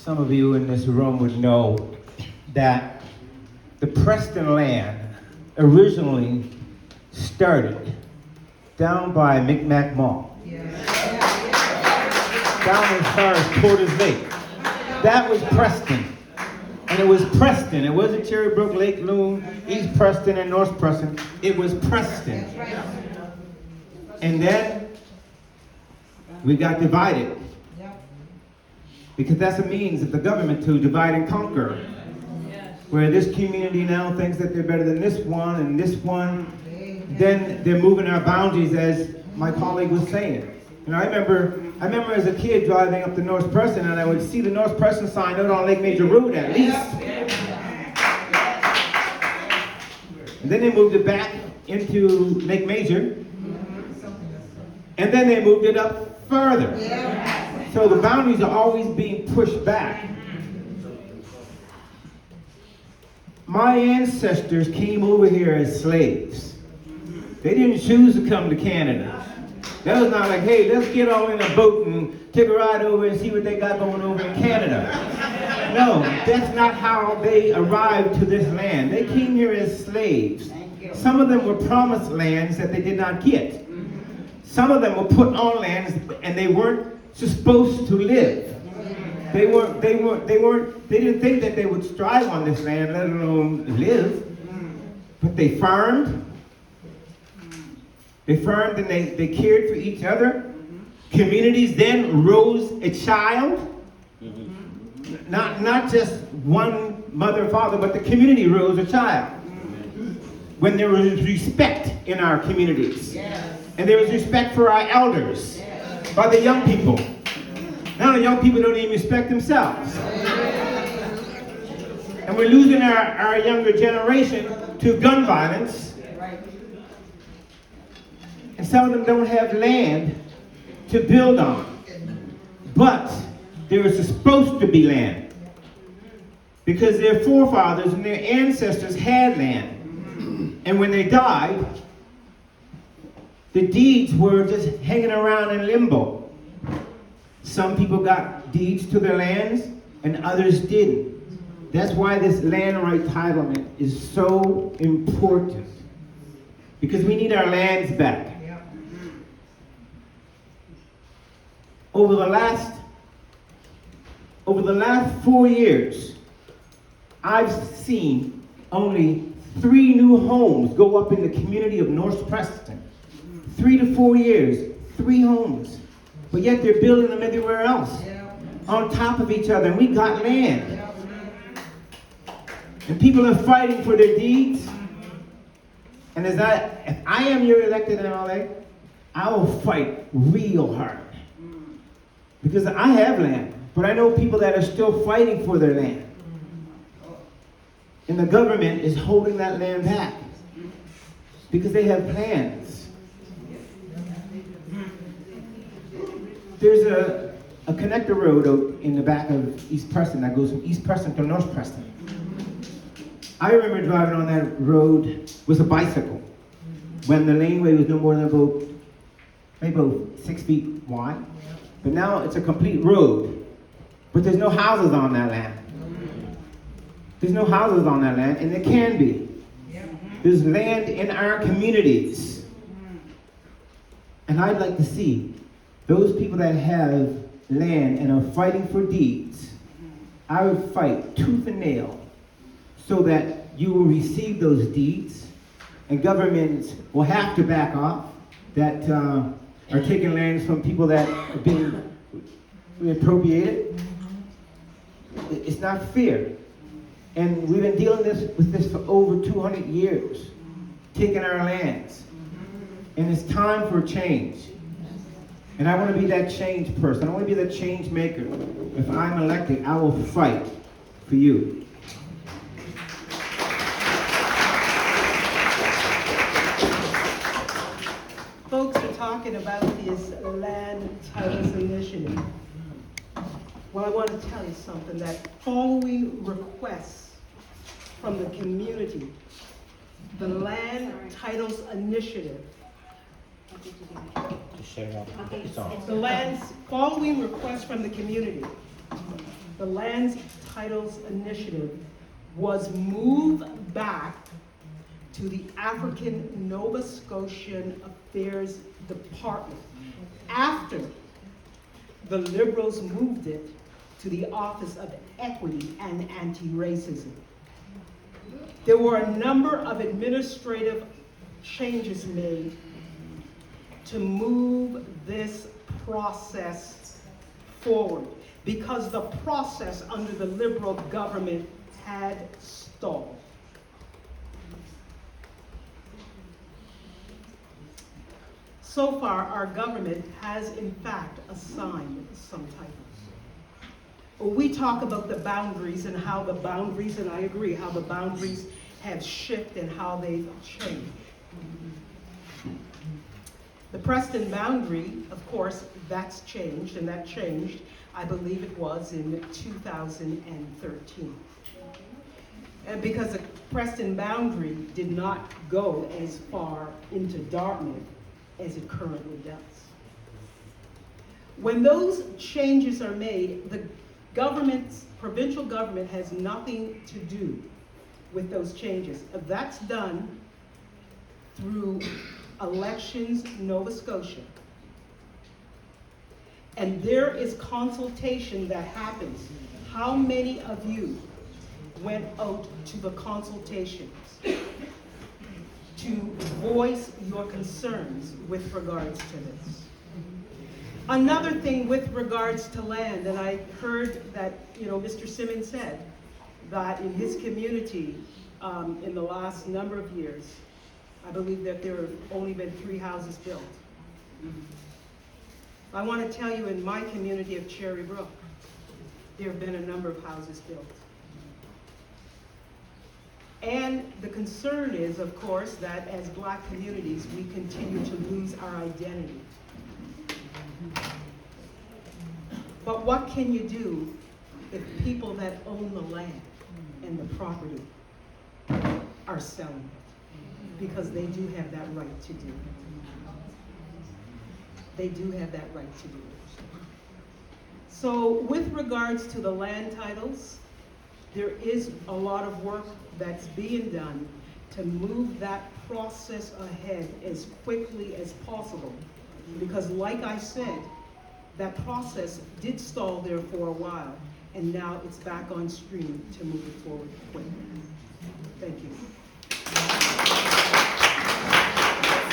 some of you in this room would know that the Preston land originally started down by Micmac Mall. Down as far as Porter's Lake. That was Preston. And it was Preston. It wasn't Cherrybrook, Lake Loon, East Preston, and North Preston. It was Preston. And then we got divided. Because that's a means of the government to divide and conquer. Where this community now thinks that they're better than this one and this one. Then they're moving our boundaries, as my colleague was saying. You know, I remember as a kid driving up to North Preston, and I would see the North Preston sign out on Lake Major Road at least. And then they moved it back into Lake Major. And then they moved it up further. So the boundaries are always being pushed back. My ancestors came over here as slaves. They didn't choose to come to Canada. That was not like, hey, let's get all in a boat and take a ride over and see what they got going over in Canada. No, that's not how they arrived to this land. They came here as slaves. Some of them were promised lands that they did not get. Some of them were put on lands and they weren't supposed to live. They didn't think that they would strive on this land, let alone live. But they farmed. They farmed and they cared for each other. Communities then rose a child. Not just one mother and father, but the community rose a child. When there was respect in our communities. And there was respect for our elders. By the young people. Now the young people don't even respect themselves. And we're losing our younger generation to gun violence. And some of them don't have land to build on. But there is supposed to be land. Because their forefathers and their ancestors had land. And when they died, the deeds were just hanging around in limbo. Some people got deeds to their lands and others didn't. That's why this land right entitlement is so important. Because we need our lands back. Over the last 4 years, I've seen only 3 new homes go up in the community of North Preston. 3 to 4 years, 3 homes. But yet they're building them everywhere else. On top of each other, and we got land. And people are fighting for their deeds. And if I am your elected MLA, I will fight real hard. Because I have land, but I know people that are still fighting for their land. And the government is holding that land back. Because they have plans. There's a connector road out in the back of East Preston that goes from East Preston to North Preston. I remember driving on that road with a bicycle when the laneway was no more than maybe about 6 feet wide. But now it's a complete road. But there's no houses on that land. There's no houses on that land, and there can be. There's land in our communities. And I'd like to see those people that have land and are fighting for deeds. I would fight tooth and nail so that you will receive those deeds, and governments will have to back off that are taking lands from people that are being reappropriated. It's not fair. And we've been dealing with this for over 200 years, taking our lands. And it's time for change. And I want to be that change person. I want to be the change maker. If I'm elected, I will fight for you. Folks are talking about this land titles initiative. Well, I want to tell you something, that following requests from the community, the land titles initiative, the lands following requests from the community, the Land Titles Initiative was moved back to the African Nova Scotian Affairs Department after the Liberals moved it to the Office of Equity and Anti-Racism. There were a number of administrative changes made to move this process forward because the process under the Liberal government had stalled. So far, our government has in fact assigned some titles. We talk about the boundaries and how the boundaries, and I agree, how the boundaries have shifted and how they've changed. The Preston boundary, of course, that's changed, and that changed, I believe it was in 2013. And because the Preston boundary did not go as far into Dartmouth as it currently does. When those changes are made, the provincial government has nothing to do with those changes. That's done through Elections Nova Scotia. And there is consultation that happens. How many of you went out to the consultations to voice your concerns with regards to this? Another thing with regards to land, and I heard that, Mr. Simmons said that in his community, in the last number of years, I believe that there have only been 3 houses built. I want to tell you, in my community of Cherry Brook, there have been a number of houses built. And the concern is, of course, that as Black communities, we continue to lose our identity. But what can you do if people that own the land and the property are selling it? Because they do have that right to do it. They do have that right to do it. So with regards to the land titles, there is a lot of work that's being done to move that process ahead as quickly as possible. Because like I said, that process did stall there for a while, and now it's back on stream to move it forward quickly. Thank you.